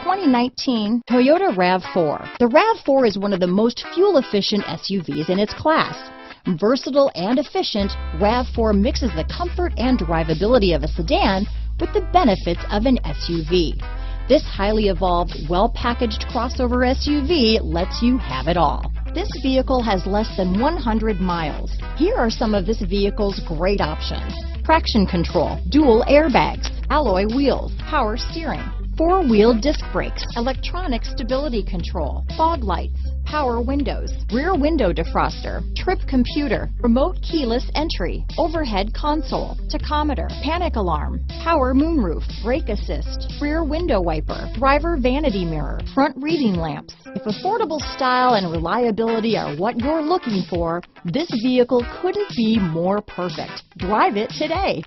2019 Toyota RAV4. The RAV4 is one of the most fuel-efficient SUVs in its class. Versatile and efficient, RAV4 mixes the comfort and drivability of a sedan with the benefits of an SUV. This highly evolved, well-packaged crossover SUV lets you have it all. This vehicle has less than 100 miles. Here are some of this vehicle's great options: traction control, dual airbags, alloy wheels, power steering, four-wheel disc brakes, electronic stability control, fog lights, power windows, rear window defroster, trip computer, remote keyless entry, overhead console, tachometer, panic alarm, power moonroof, brake assist, rear window wiper, driver vanity mirror, front reading lamps. If affordable style and reliability are what you're looking for, this vehicle couldn't be more perfect. Drive it today.